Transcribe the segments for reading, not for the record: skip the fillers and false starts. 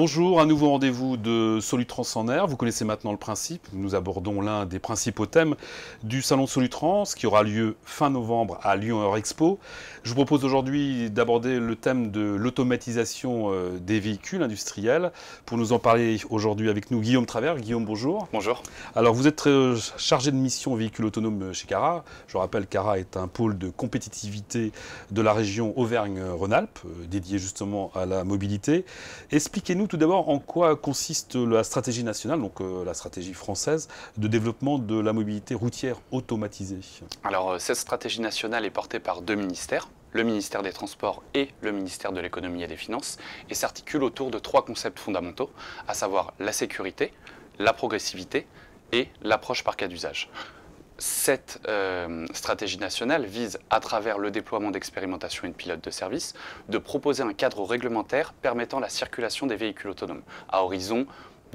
Bonjour, un nouveau rendez-vous de Solutrans en air. Vous connaissez maintenant le principe. Nous abordons l'un des principaux thèmes du salon Solutrans qui aura lieu fin novembre à Lyon Eurexpo. Je vous propose aujourd'hui d'aborder le thème de l'automatisation des véhicules industriels. Pour nous en parler aujourd'hui avec nous, Guillaume Travers. Guillaume, bonjour. Bonjour. Alors, vous êtes chargé de mission véhicules autonomes chez Cara. Je rappelle, Cara est un pôle de compétitivité de la région Auvergne-Rhône-Alpes, dédié justement à la mobilité. Expliquez-nous tout d'abord en quoi consiste la stratégie nationale, donc la stratégie française, de développement de la mobilité routière automatisée. Alors, cette stratégie nationale est portée par deux ministères, le ministère des Transports et le ministère de l'Économie et des Finances, et s'articule autour de trois concepts fondamentaux, à savoir la sécurité, la progressivité et l'approche par cas d'usage. Cette stratégie nationale vise, à travers le déploiement d'expérimentations et de pilotes de service, de proposer un cadre réglementaire permettant la circulation des véhicules autonomes à horizon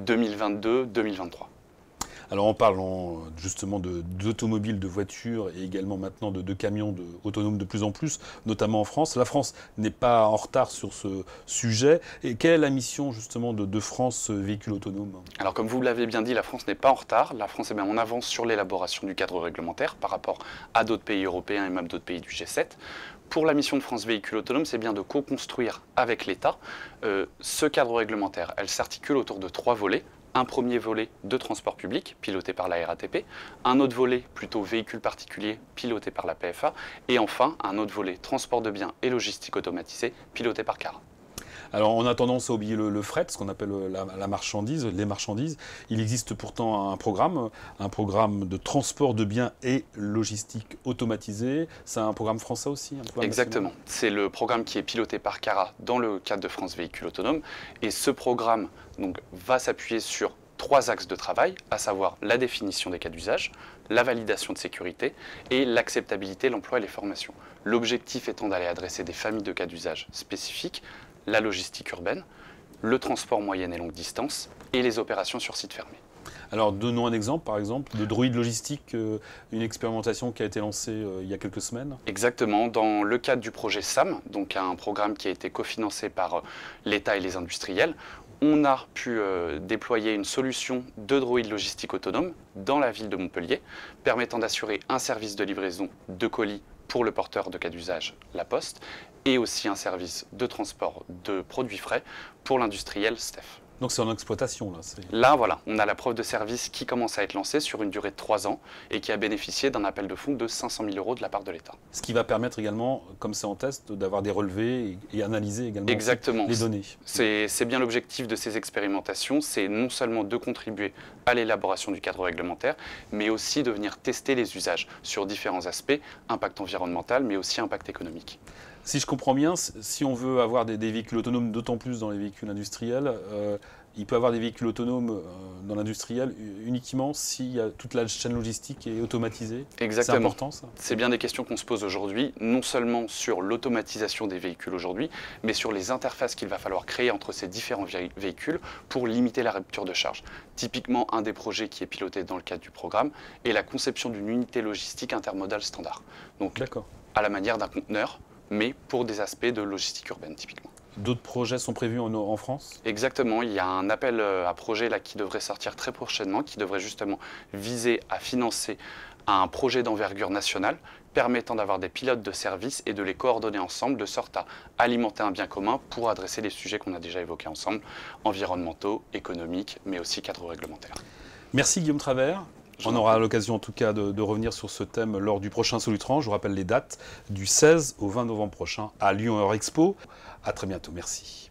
2022-2023. Alors on parle justement d'automobiles, de voitures et également maintenant de camions autonomes de plus en plus, notamment en France. La France n'est pas en retard sur ce sujet. Et quelle est la mission justement de France Véhicules Autonomes? Alors comme vous l'avez bien dit, la France n'est pas en retard. La France est même en avance sur l'élaboration du cadre réglementaire par rapport à d'autres pays européens et même d'autres pays du G7. Pour la mission de France Véhicules Autonomes, c'est bien de co-construire avec l'État ce cadre réglementaire. Elle s'articule autour de trois volets. Un premier volet de transport public, piloté par la RATP, un autre volet plutôt véhicule particulier, piloté par la PFA, et enfin un autre volet transport de biens et logistique automatisée, piloté par Cara. Alors on a tendance à oublier le fret, ce qu'on appelle la marchandise, les marchandises. Il existe pourtant un programme de transport de biens et logistique automatisé. C'est un programme français aussi, Exactement. C'est le programme qui est piloté par Cara dans le cadre de France Véhicules Autonomes. Et ce programme donc, va s'appuyer sur trois axes de travail, à savoir la définition des cas d'usage, la validation de sécurité et l'acceptabilité, l'emploi et les formations. L'objectif étant d'aller adresser des familles de cas d'usage spécifiques, la logistique urbaine, le transport moyenne et longue distance et les opérations sur site fermé. Alors donnons un exemple, par exemple, de droïde logistique, une expérimentation qui a été lancée il y a quelques semaines. Exactement, dans le cadre du projet SAM, donc un programme qui a été cofinancé par l'État et les industriels, on a pu déployer une solution de droïde logistique autonome dans la ville de Montpellier, permettant d'assurer un service de livraison de colis pour le porteur de cas d'usage, la Poste, et aussi un service de transport de produits frais pour l'industriel Steph. Donc c'est en exploitation là. Là, voilà, on a la preuve de service qui commence à être lancée sur une durée de 3 ans et qui a bénéficié d'un appel de fonds de 500 000 € de la part de l'État. Ce qui va permettre également, comme c'est en test, d'avoir des relevés et analyser également les données. C'est bien l'objectif de ces expérimentations, c'est non seulement de contribuer à l'élaboration du cadre réglementaire, mais aussi de venir tester les usages sur différents aspects, impact environnemental, mais aussi impact économique. Si je comprends bien, si on veut avoir des véhicules autonomes, d'autant plus dans les véhicules industriels, il peut avoir des véhicules autonomes dans l'industriel uniquement si toute la chaîne logistique est automatisée. Exactement. C'est important ça? C'est bien des questions qu'on se pose aujourd'hui, non seulement sur l'automatisation des véhicules aujourd'hui, mais sur les interfaces qu'il va falloir créer entre ces différents véhicules pour limiter la rupture de charge. Typiquement, un des projets qui est piloté dans le cadre du programme est la conception d'une unité logistique intermodale standard. Donc, à la manière d'un conteneur, mais pour des aspects de logistique urbaine typiquement. D'autres projets sont prévus en France? Exactement, il y a un appel à projet là, qui devrait sortir très prochainement, qui devrait justement viser à financer un projet d'envergure nationale permettant d'avoir des pilotes de service et de les coordonner ensemble de sorte à alimenter un bien commun pour adresser les sujets qu'on a déjà évoqués ensemble, environnementaux, économiques, mais aussi cadre réglementaire. Merci Guillaume Travers. On aura l'occasion en tout cas de revenir sur ce thème lors du prochain Solutrans. Je vous rappelle les dates du 16 au 20 novembre prochain à Lyon Eurexpo. À très bientôt, merci.